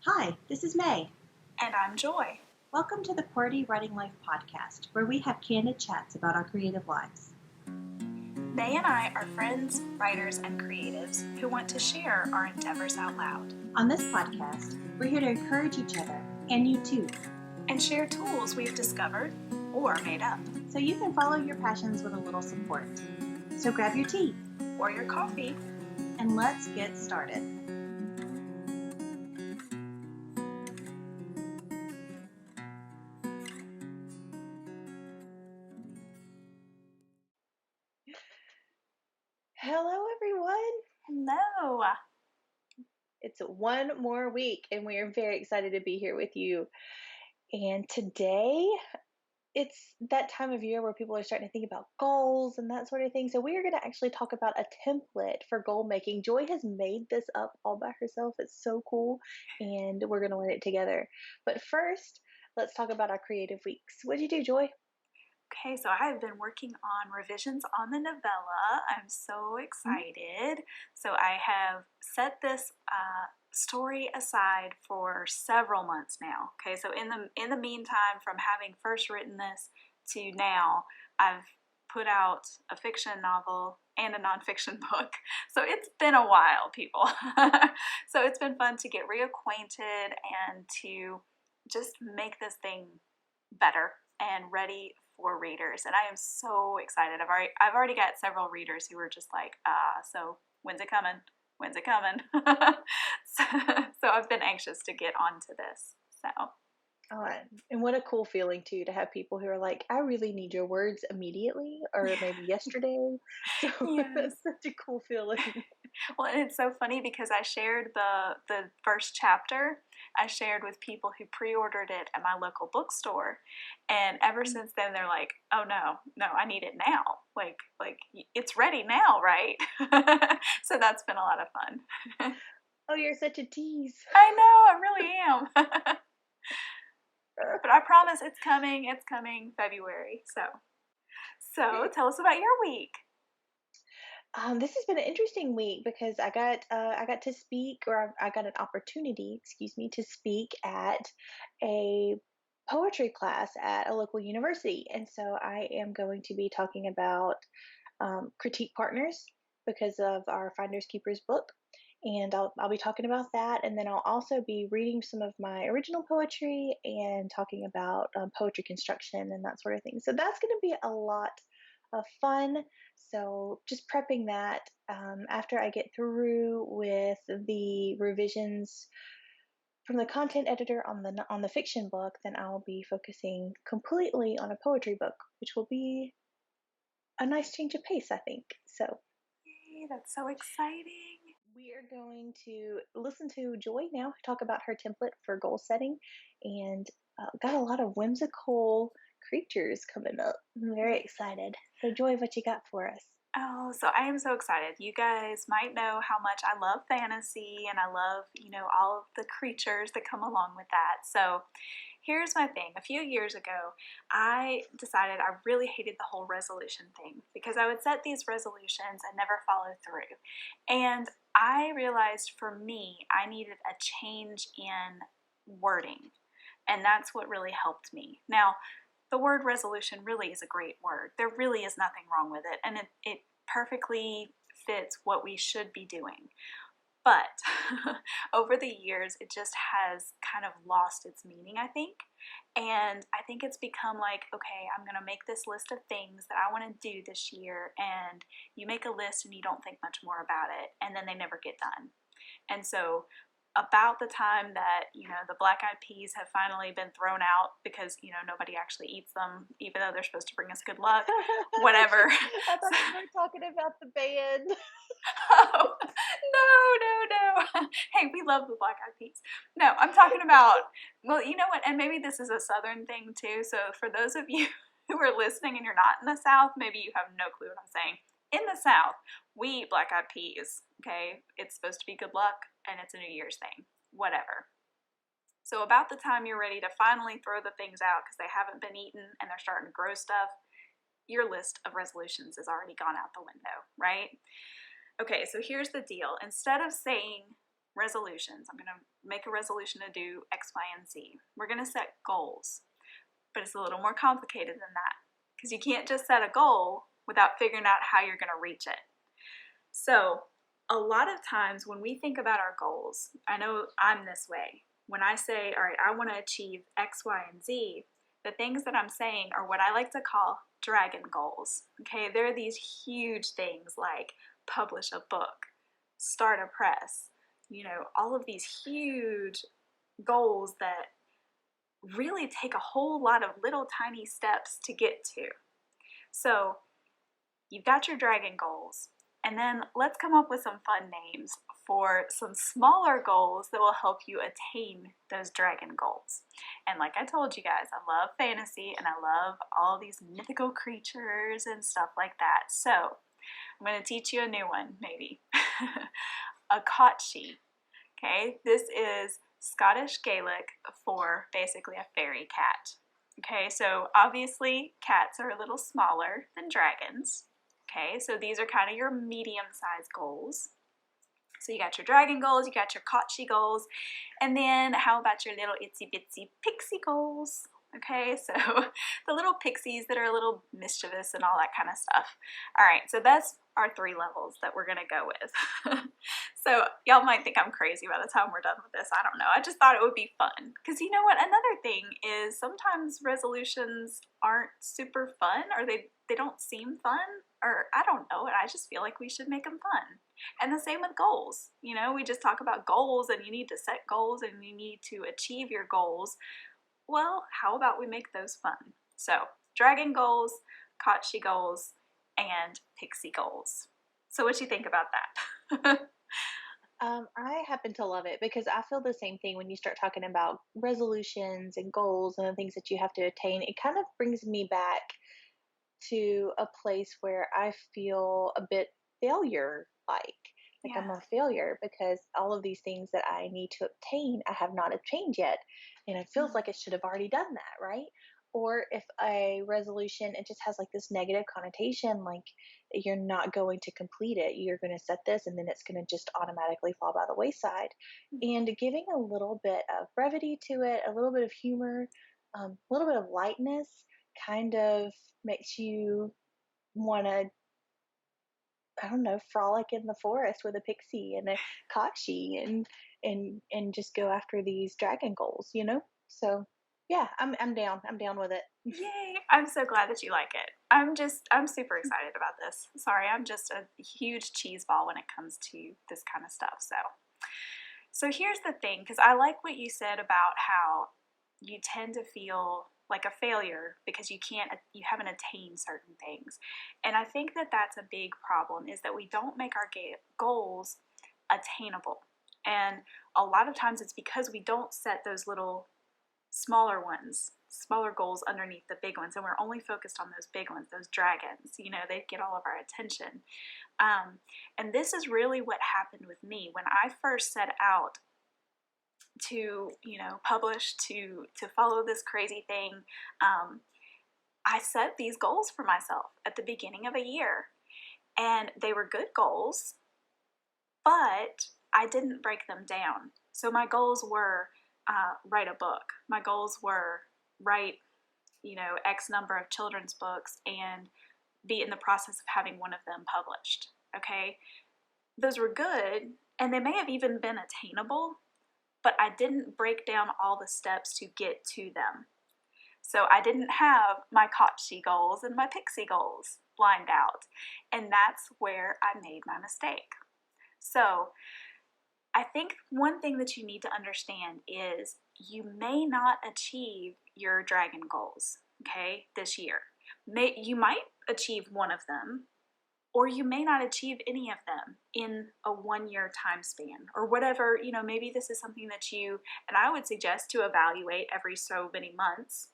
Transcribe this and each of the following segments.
Hi, this is May. And I'm Joy. Welcome to the QWERTY Writing Life Podcast, where we have candid chats about our creative lives. May and I are friends, writers, and creatives who want to share our endeavors out loud. On this podcast, we're here to encourage each other, and you too, and share tools we've discovered or made up. So you can follow your passions with a little support. So grab your tea or your coffee, and let's get started. Hello, everyone. Hello. It's one more week, and we are very excited to be here with you. And today, it's that time of year where people are starting to think about goals and that sort of thing. So we are going to actually talk about a template for goal making. Joy has made this up all by herself. It's so cool, and we're going to learn it together. But first, let's talk about our creative weeks. What did you do, Joy? Okay, so I have been working on revisions on the novella. I'm so excited. So I have set this story aside for several months now. Okay, so in the meantime, from having first written this to now, I've put out a fiction novel and a nonfiction book. So it's been a while, people. So it's been fun to get reacquainted and to just make this thing better and ready for readers, and I am so excited. I've already got several readers who are just like, so when's it coming? When's it coming? so I've been anxious to get onto this. So. And what a cool feeling too to have people who are like, I really need your words immediately, or maybe yesterday. So yes. That's such a cool feeling. Well, and it's so funny because I shared the first chapter. I shared with people who pre-ordered it at my local bookstore, and ever since then they're like, "Oh no, I need it now! Like it's ready now, right?" So that's been a lot of fun. Oh, you're such a tease. I know, I really am. But I promise it's coming. It's coming February. So tell us about your week. This has been an interesting week because I got to speak, or I got an opportunity, to speak at a poetry class at a local university, and so I am going to be talking about critique partners because of our Finders Keepers book. And I'll be talking about that, and then I'll also be reading some of my original poetry and talking about poetry construction and that sort of thing. So that's going to be a lot of fun. So just prepping that. After I get through with the revisions from the content editor on the fiction book, then I'll be focusing completely on a poetry book, which will be a nice change of pace, I think. So. Yay, that's so exciting. We are going to listen to Joy now talk about her template for goal setting, and got a lot of whimsical creatures coming up. I'm very excited. So Joy, what you got for us? Oh, so I am so excited. You guys might know how much I love fantasy, and I love, all of the creatures that come along with that. So here's my thing. A few years ago, I decided I really hated the whole resolution thing because I would set these resolutions and never follow through. And I realized for me, I needed a change in wording. And that's what really helped me. Now, the word resolution really is a great word. There really is nothing wrong with it. And it perfectly fits what we should be doing. But over the years, it just has kind of lost its meaning, I think. And I think it's become like, okay, I'm going to make this list of things that I want to do this year. And you make a list and you don't think much more about it. And then they never get done. And so about the time that, the black-eyed peas have finally been thrown out because, nobody actually eats them, even though they're supposed to bring us good luck, whatever. I thought you were talking about the band. Oh, no. Hey, we love the black-eyed peas. No, I'm talking about, well, you know what, and maybe this is a Southern thing too, so for those of you who are listening and you're not in the South, maybe you have no clue what I'm saying. In the South, we eat black-eyed peas, okay? It's supposed to be good luck, and it's a New Year's thing, whatever. So about the time you're ready to finally throw the things out because they haven't been eaten and they're starting to grow stuff, your list of resolutions has already gone out the window, right? Okay, so here's the deal. Instead of saying resolutions. I'm going to make a resolution to do X, Y, and Z. We're going to set goals, but it's a little more complicated than that because you can't just set a goal without figuring out how you're going to reach it. So a lot of times when we think about our goals, I know I'm this way. When I say, all right, I want to achieve X, Y, and Z, the things that I'm saying are what I like to call dragon goals. Okay, there are these huge things like publish a book, start a press, all of these huge goals that really take a whole lot of little tiny steps to get to. So you've got your dragon goals, and then let's come up with some fun names for some smaller goals that will help you attain those dragon goals. And like I told you guys, I love fantasy and I love all these mythical creatures and stuff like that. So I'm going to teach you a new one, maybe. A Kotshi. Okay, this is Scottish Gaelic for basically a fairy cat. Okay, so obviously cats are a little smaller than dragons. Okay, so these are kind of your medium-sized goals. So you got your dragon goals, you got your Kotshi goals, and then how about your little itsy-bitsy pixie goals? Okay, so the little pixies that are a little mischievous and all that kind of stuff. All right, so that's our 3 levels that we're going to go with. So y'all might think I'm crazy by the time we're done with this. I don't know. I just thought it would be fun. Because you know what? Another thing is sometimes resolutions aren't super fun, or they don't seem fun, or I don't know. And I just feel like we should make them fun. And the same with goals. We just talk about goals, and you need to set goals, and you need to achieve your goals. Well, how about we make those fun? So, dragon goals, Kotshi goals, and pixie goals. So what you think about that? I happen to love it because I feel the same thing when you start talking about resolutions and goals and the things that you have to attain. It kind of brings me back to a place where I feel a bit failure like. Yeah. I'm a failure because all of these things that I need to obtain, I have not obtained yet. And it feels like it should have already done that, right? Or if a resolution, it just has like this negative connotation, like you're not going to complete it. You're going to set this and then it's going to just automatically fall by the wayside. And giving a little bit of brevity to it, a little bit of humor, a little bit of lightness kind of makes you want to, I don't know, frolic in the forest with a pixie and a Kachi and just go after these dragon goals, So yeah, I'm down. I'm down with it. Yay! I'm so glad that you like it. I'm super excited about this. Sorry, I'm just a huge cheese ball when it comes to this kind of stuff. So here's the thing, because I like what you said about how you tend to feel like a failure because you haven't attained certain things. And I think that that's a big problem, is that we don't make our goals attainable. And a lot of times it's because we don't set those little smaller goals underneath the big ones, and we're only focused on those big ones, those dragons. They get all of our attention. And this is really what happened with me when I first set out to publish, to follow this crazy thing. I set these goals for myself at the beginning of a year, and they were good goals, but I didn't break them down. So my goals were write a book. My goals were write X number of children's books and be in the process of having one of them published. Okay, those were good, and they may have even been attainable, but I didn't break down all the steps to get to them. So I didn't have my Kotshi goals and my pixie goals lined out. And that's where I made my mistake. So I think one thing that you need to understand is you may not achieve your dragon goals, okay, this year. You might achieve one of them, or you may not achieve any of them in a 1-year time span, or whatever. Maybe this is something that and I would suggest to evaluate every so many months,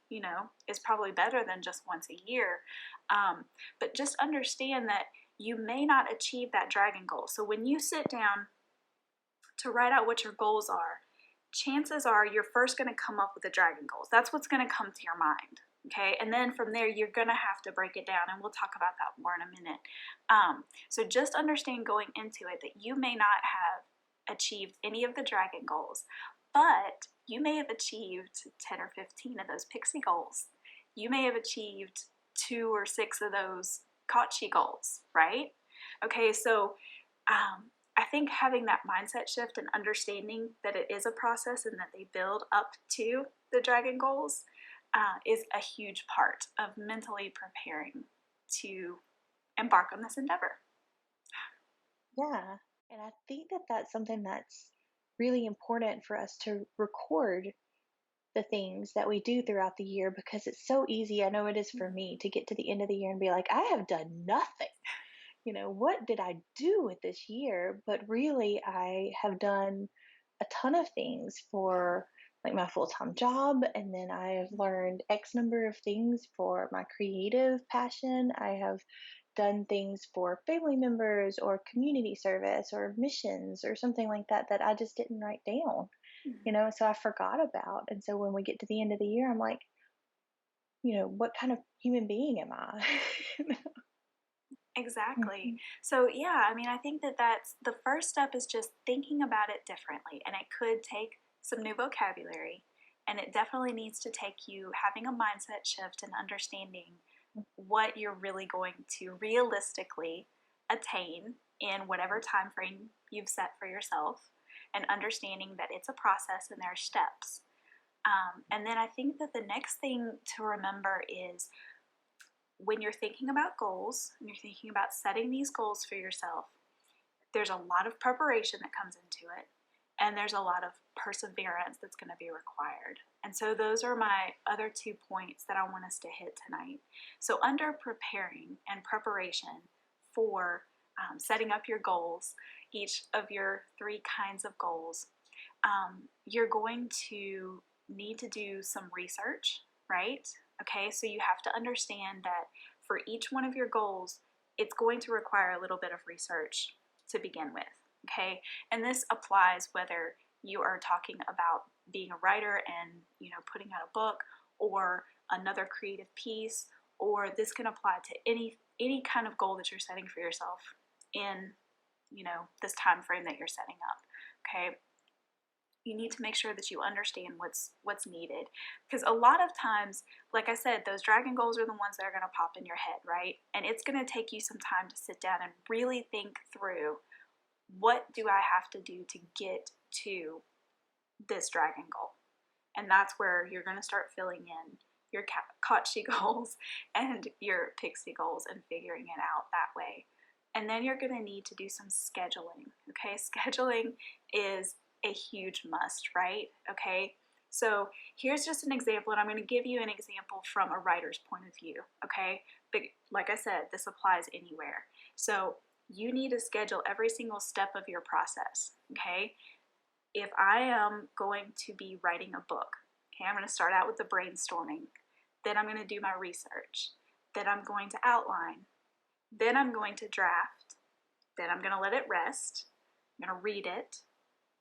is probably better than just once a year. But just understand that you may not achieve that dragon goal. So when you sit down to write out what your goals are, chances are you're first going to come up with the dragon goals. That's what's going to come to your mind. Okay, and then from there, you're going to have to break it down, and we'll talk about that more in a minute. So just understand going into it that you may not have achieved any of the dragon goals, but you may have achieved 10 or 15 of those pixie goals. You may have achieved 2 or 6 of those Kachi goals, right? Okay, so I think having that mindset shift and understanding that it is a process and that they build up to the dragon goals is a huge part of mentally preparing to embark on this endeavor. Yeah. And I think that that's something that's really important for us to record the things that we do throughout the year, because it's so easy. I know it is for me to get to the end of the year and be like, I have done nothing. What did I do with this year? But really, I have done a ton of things for like my full-time job, and then I have learned X number of things for my creative passion. I have done things for family members or community service or missions or something like that that I just didn't write down, so I forgot about. And so when we get to the end of the year, I'm like, what kind of human being am I? Exactly. Mhm. So, yeah, I mean, I think that that's the first step is just thinking about it differently. And it could take some new vocabulary. And it definitely needs to take you having a mindset shift and understanding what you're really going to realistically attain in whatever time frame you've set for yourself, and understanding that it's a process and there are steps. And then I think that the next thing to remember is when you're thinking about goals and you're thinking about setting these goals for yourself, there's a lot of preparation that comes into it, and there's a lot of perseverance that's going to be required. And so those are my other 2 points that I want us to hit tonight. So under preparing and preparation for setting up your goals, each of your 3 kinds of goals, you're going to need to do some research, right? Okay, so you have to understand that for each one of your goals, it's going to require a little bit of research to begin with, okay? And this applies whether you are talking about being a writer and, putting out a book or another creative piece, or this can apply to any kind of goal that you're setting for yourself in, this time frame that you're setting up, okay? You need to make sure that you understand what's needed, because a lot of times, like I said, those dragon goals are the ones that are going to pop in your head, right? And it's going to take you some time to sit down and really think through, what do I have to do to get to this dragon goal? And that's where you're going to start filling in your Kachi goals and your pixie goals and figuring it out that way. And then you're going to need to do some scheduling, okay? Scheduling is a huge must, right? Okay, so here's just an example, and I'm going to give you an example from a writer's point of view, okay? But like I said, this applies anywhere. So you need to schedule every single step of your process, okay? If I am going to be writing a book, okay, I'm going to start out with the brainstorming, then I'm going to do my research, then I'm going to outline, then I'm going to draft, then I'm going to let it rest, I'm going to read it,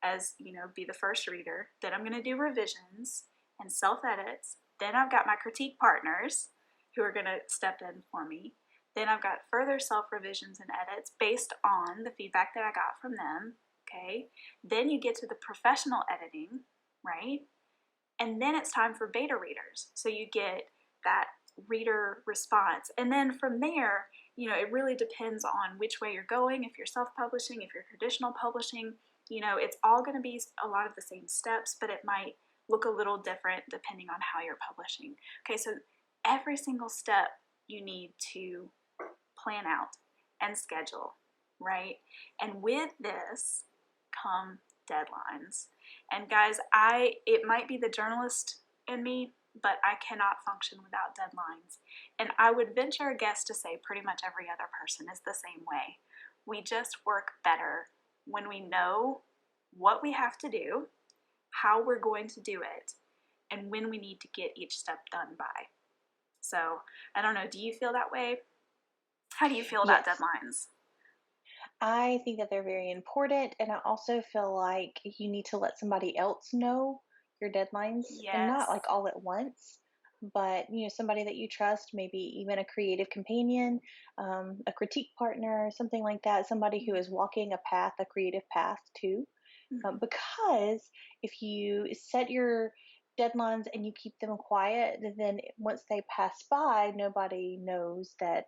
as be the first reader, then I'm going to do revisions and self-edits, then I've got my critique partners who are going to step in for me, then I've got further self-revisions and edits based on the feedback that I got from them, okay? Then you get to the professional editing, right? And then it's time for beta readers, so you get that reader response, and then from there, it really depends on which way you're going. If you're self-publishing, if you're traditional publishing, it's all going to be a lot of the same steps, but it might look a little different depending on how you're publishing. Okay, so every single step you need to plan out and schedule, right? And with this come deadlines. And guys, it might be the journalist in me, but I cannot function without deadlines. And I would venture a guess to say pretty much every other person is the same way. We just work better when we know what we have to do, how we're going to do it, and when we need to get each step done by. So, I don't know, do you feel that way? How do you feel about Yes. deadlines? I think that they're very important, and I also feel like you need to let somebody else know your deadlines, and not Yes. like all at once, but somebody that you trust, maybe even a creative companion, a critique partner, something like that, somebody who is walking a creative path too. Because if you set your deadlines and you keep them quiet, then once they pass by, nobody knows that.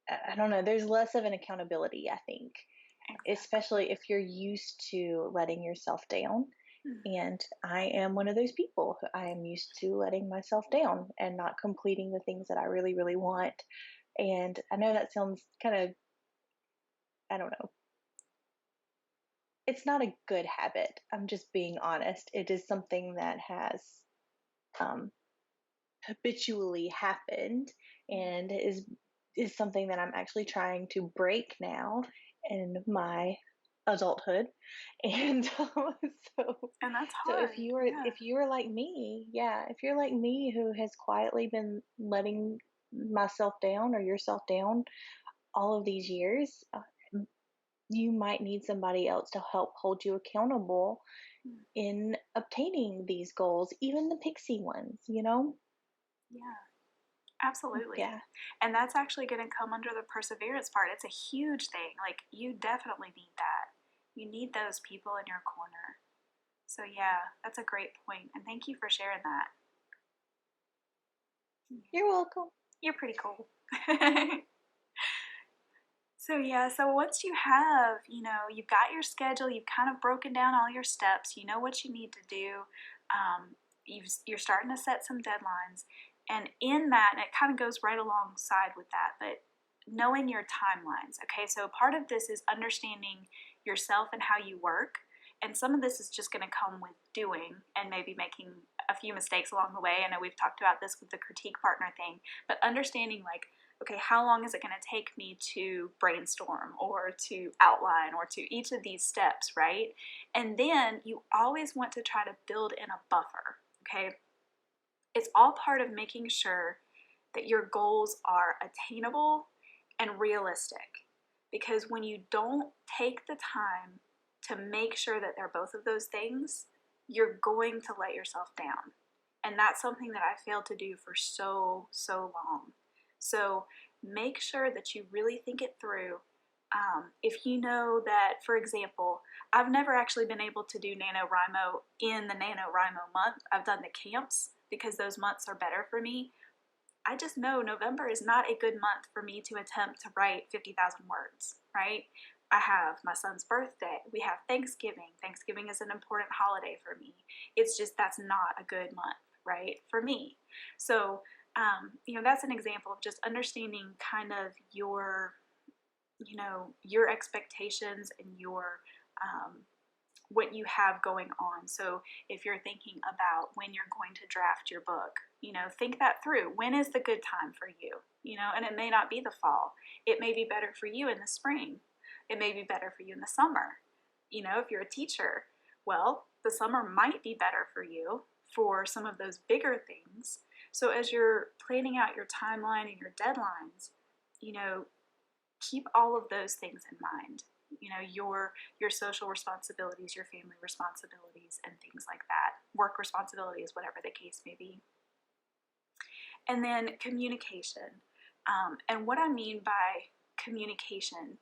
I don't know. There's less of an accountability, I think, Exactly. especially if you're used to letting yourself down. Mhm. And I am one of those people. I am used to letting myself down and not completing the things that I really, really want. And I know that sounds kind of, I don't know, it's not a good habit. I'm just being honest. It is something that has um, habitually happened and is something that I'm actually trying to break now in my adulthood. And so And that's so hard. Yeah. if you are like me, yeah, if you're like me who has quietly been letting myself down or yourself down all of these years, you might need somebody else to help hold you accountable Mm. in obtaining these goals, even the pixie ones, you know? Yeah. Absolutely. Yeah. And that's actually going to come under the perseverance part. It's a huge thing. Like, you definitely need that. You need those people in your corner. So, yeah, that's a great point. And thank you for sharing that. You're welcome. You're pretty cool. So, yeah, so once you have, you've got your schedule, you've kind of broken down all your steps, you know what you need to do, you're starting to set some deadlines. And in that, and it kind of goes right alongside with that, but knowing your timelines. Okay, so part of this is understanding yourself and how you work. And some of this is just going to come with doing and maybe making a few mistakes along the way. I know we've talked about this with the critique partner thing, but understanding, like, okay, how long is it going to take me to brainstorm or to outline or to each of these steps, right? And then you always want to try to build in a buffer, okay? It's all part of making sure that your goals are attainable and realistic. Because when you don't take the time to make sure that they're both of those things, you're going to let yourself down. And that's something that I failed to do for so, so long. So make sure that you really think it through. If you know that, for example, I've never actually been able to do NaNoWriMo in the NaNoWriMo month. I've done the camps because those months are better for me. I just know November is not a good month for me to attempt to write 50,000 words, right? I have my son's birthday. We have Thanksgiving. Thanksgiving is an important holiday for me. It's just that's not a good month, right, for me. So, that's an example of just understanding kind of your expectations and um, what you have going on. So if you're thinking about when you're going to draft your book, think that through. When is the good time for you? And it may not be the fall. It may be better for you in the spring. It may be better for you in the summer. If you're a teacher, well, the summer might be better for you for some of those bigger things. So as you're planning out your timeline and your deadlines, keep all of those things in mind. Your social responsibilities, your family responsibilities, and things like that. Work responsibilities, whatever the case may be. And then communication. And what I mean by communication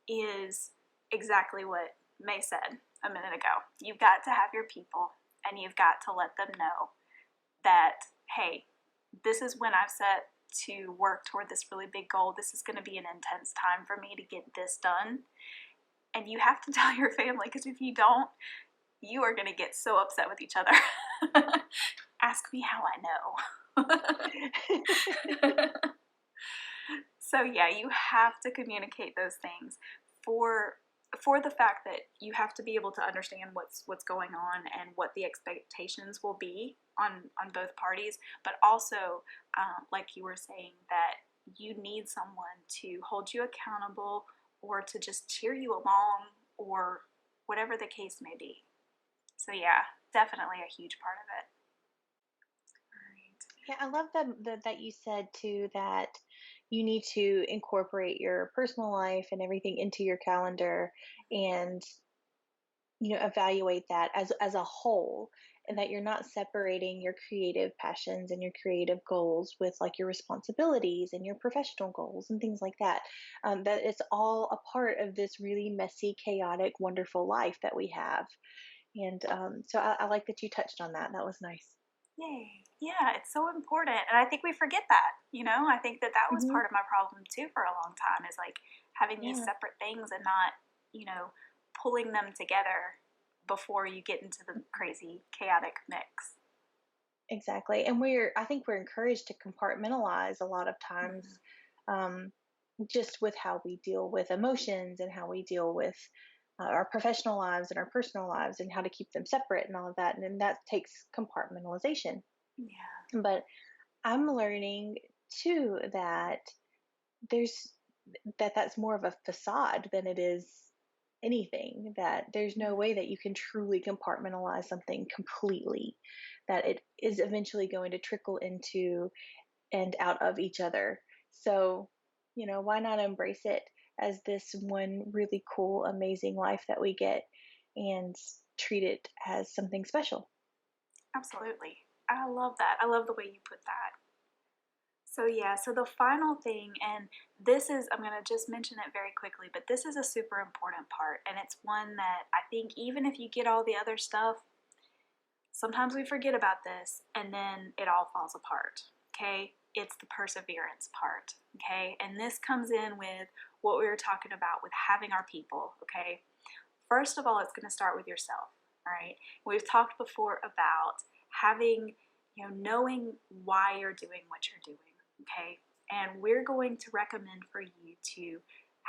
is exactly what May said a minute ago. You've got to have your people, and you've got to let them know that, hey, this is when I've set to work toward this really big goal. This is going to be an intense time for me to get this done. And you have to tell your family, because if you don't, you are going to get so upset with each other. Ask me how I know. So yeah, you have to communicate those things for the fact that you have to be able to understand what's going on and what the expectations will be on both parties, but also, like you were saying, that you need someone to hold you accountable or to just cheer you along or whatever the case may be. So yeah, definitely a huge part of it. Yeah, I love that you said too that you need to incorporate your personal life and everything into your calendar. And evaluate that as a whole, and that you're not separating your creative passions and your creative goals with like your responsibilities and your professional goals and things like that. That it's all a part of this really messy, chaotic, wonderful life that we have. And so I like that you touched on that. That was nice. Yay. Yeah, it's so important. And I think we forget that, I think that that was Hmm. part of my problem too for a long time, is like having these Yeah, separate things and not, pulling them together before you get into the crazy, chaotic mix. exactly. And I think we're encouraged to compartmentalize a lot of times, Mm-hmm. um, just with how we deal with emotions and how we deal with our professional lives and our personal lives and how to keep them separate and all of that. And then that takes compartmentalization. Yeah. But I'm learning too that there's that's more of a facade than it is anything, that there's no way that you can truly compartmentalize something completely, that it is eventually going to trickle into and out of each other. So, why not embrace it as this one really cool, amazing life that we get, and treat it as something special? Absolutely. I love that. I love the way you put that. So, yeah, so the final thing, and this is, I'm going to just mention it very quickly, but this is a super important part. And it's one that I think even if you get all the other stuff, sometimes we forget about this and then it all falls apart. Okay? It's the perseverance part. Okay? And this comes in with what we were talking about with having our people. Okay? First of all, it's going to start with yourself. All right? We've talked before about having, knowing why you're doing what you're doing. Okay? And we're going to recommend for you to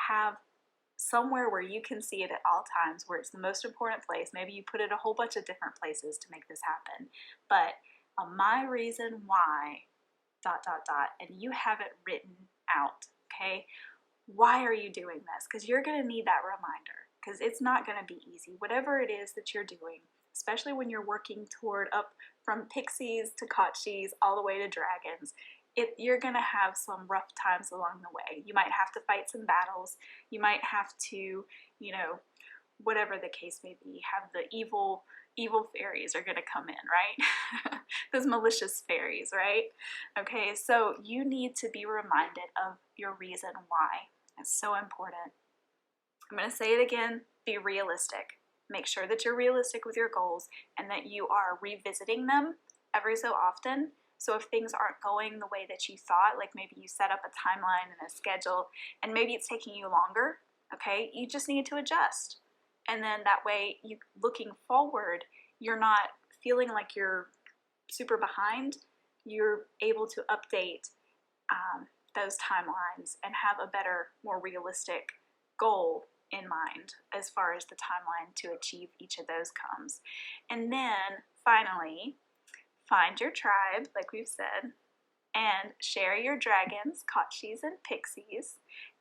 have somewhere where you can see it at all times, where it's the most important place. Maybe you put it a whole bunch of different places to make this happen. But my reason why, dot, dot, dot, and you have it written out, okay? Why are you doing this? Because you're going to need that reminder, because it's not going to be easy. Whatever it is that you're doing, especially when you're working toward up from pixies to kotchis all the way to dragons, you're going to have some rough times along the way. You might have to fight some battles. You might have to, whatever the case may be, have the evil fairies are going to come in, right? Those malicious fairies, right? Okay, so you need to be reminded of your reason why. It's so important. I'm going to say it again, be realistic. Make sure that you're realistic with your goals and that you are revisiting them every so often. So if things aren't going the way that you thought, like maybe you set up a timeline and a schedule and maybe it's taking you longer, okay, you just need to adjust. And then that way, you looking forward, you're not feeling like you're super behind. You're able to update those timelines and have a better, more realistic goal in mind as far as the timeline to achieve each of those comes. And then finally, find your tribe, like we've said, and share your dragons, kotchis, and pixies.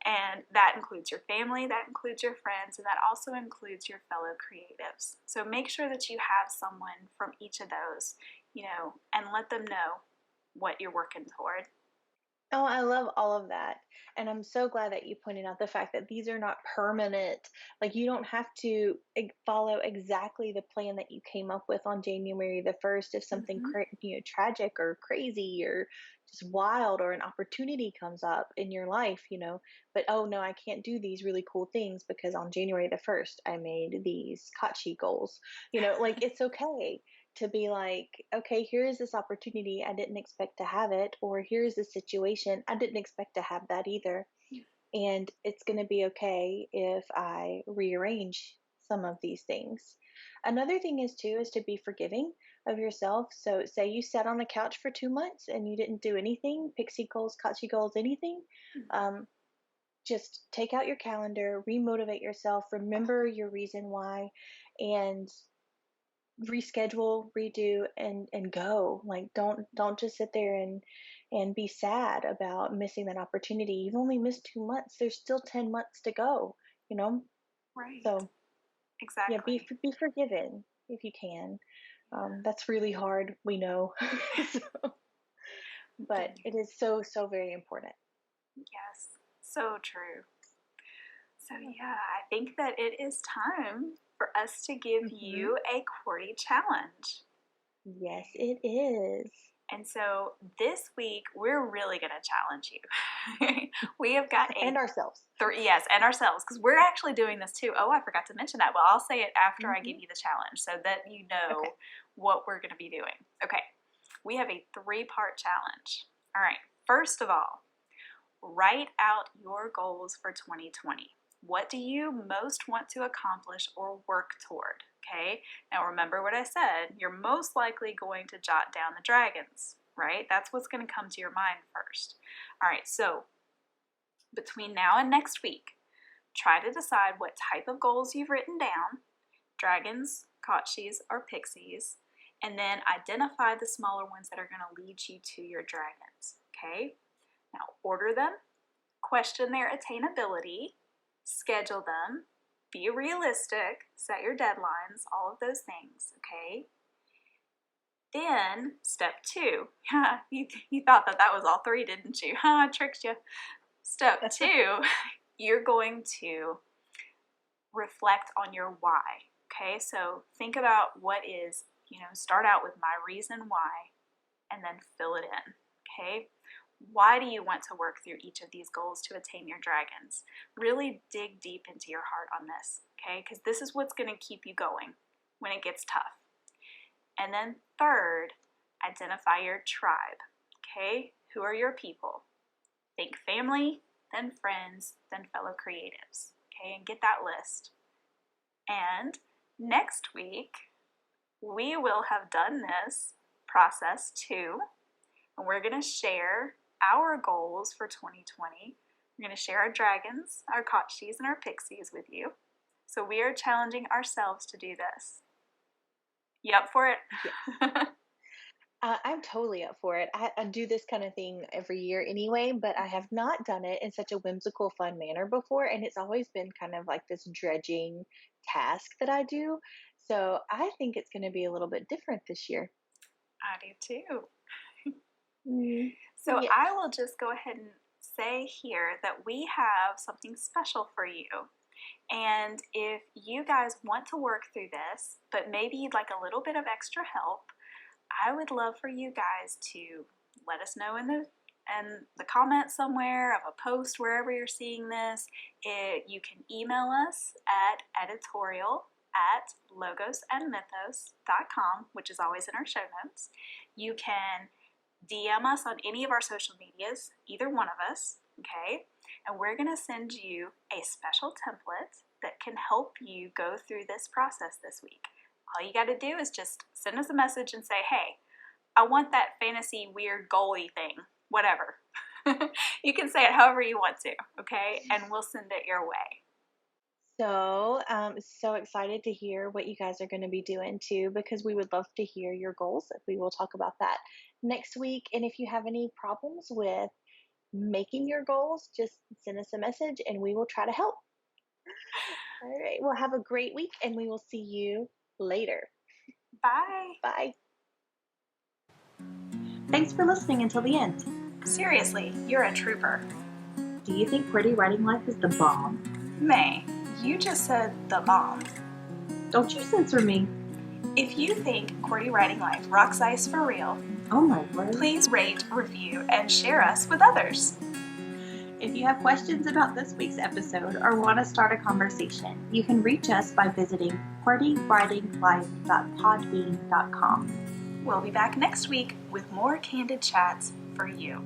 And that includes your family, that includes your friends, and that also includes your fellow creatives. So make sure that you have someone from each of those, and let them know what you're working toward. Oh, I love all of that. And I'm so glad that you pointed out the fact that these are not permanent. Like, you don't have to follow exactly the plan that you came up with on January the 1st if something Mm-hmm. tragic or crazy or just wild, or an opportunity comes up in your life, but oh no, I can't do these really cool things because on January the 1st I made these Kachi goals. Like, it's okay to be like, okay, here is this opportunity. I didn't expect to have it. Or here's this situation. I didn't expect to have that either. And it's going to be okay if I rearrange some of these things. Another thing is, too, is to be forgiving of yourself. So, say you sat on the couch for 2 months and you didn't do anything, pixie goals, kachi goals, anything. Um, just take out your calendar, remotivate yourself, remember your reason why, and reschedule, redo, and go. Like, don't just sit there and be sad about missing that opportunity. You've only missed 2 months. There's still 10 months to go, you know? Right. So yeah, Exactly. be forgiven if you can. That's really hard, we know. So, but it is so, so very important. Yes. So true. So, yeah, I think that it is time for us to give you a QWERTY challenge. Yes, it is. And so this week, we're really going to challenge you. We have got and ourselves. Yes, and ourselves, because we're actually doing this too. Oh, I forgot to mention that. Well, I'll say it after I give you the challenge so that you know what we're going to be doing. Okay, we have a 3-part challenge. All right, first of all, write out your goals for 2020. What do you most want to accomplish or work toward? Okay, now remember what I said. You're most likely going to jot down the dragons, right? That's what's going to come to your mind first. All right, so between now and next week, try to decide what type of goals you've written down, dragons, Kochis, or pixies, and then identify the smaller ones that are going to lead you to your dragons, okay? Now order them, question their attainability, schedule them, be realistic, set your deadlines, all of those things, okay? Then, step 2, you thought that was all 3, didn't you? I tricked you. Step 2, you're going to reflect on your why, okay? So think about what is, start out with my reason why, and then fill it in, okay? Why do you want to work through each of these goals to attain your dragons? Really dig deep into your heart on this, okay? Because this is what's going to keep you going when it gets tough. And then third, identify your tribe, okay? Who are your people? Think family, then friends, then fellow creatives, okay? And get that list. And next week, we will have done this process too, and we're going to share our goals for 2020. We're going to share our dragons, our Kochis, and our pixies with you. So we are challenging ourselves to do this. You up for it? Yeah. I'm totally up for it. I do this kind of thing every year anyway, but I have not done it in such a whimsical, fun manner before, and it's always been kind of like this dredging task that I do. So I think it's going to be a little bit different this year. I do too. So yes. I will just go ahead and say here that we have something special for you. And if you guys want to work through this, but maybe you'd like a little bit of extra help, I would love for you guys to let us know in the comments somewhere of a post, wherever you're seeing this. You can email us at editorial@logosandmythos.com, which is always in our show notes. You can DM us on any of our social medias, either one of us, okay? And we're going to send you a special template that can help you go through this process this week. All you got to do is just send us a message and say, hey, I want that fantasy weird goalie thing, whatever. You can say it however you want to, okay? And we'll send it your way. So excited to hear what you guys are going to be doing too, because we would love to hear your goals. We will talk about that next week. And if you have any problems with making your goals, just send us a message and we will try to help. All right. Well, have a great week and we will see you later. Bye. Bye. Thanks for listening until the end. Seriously, you're a trooper. Do you think QWERTY Writing Life is the bomb? May, you just said the bomb. Don't you censor me. If you think QWERTY Writing Life rocks ice for real, oh my word, please rate, review, and share us with others. If you have questions about this week's episode or want to start a conversation, you can reach us by visiting QWERTYWritingLife.podbean.com. We'll be back next week with more candid chats for you.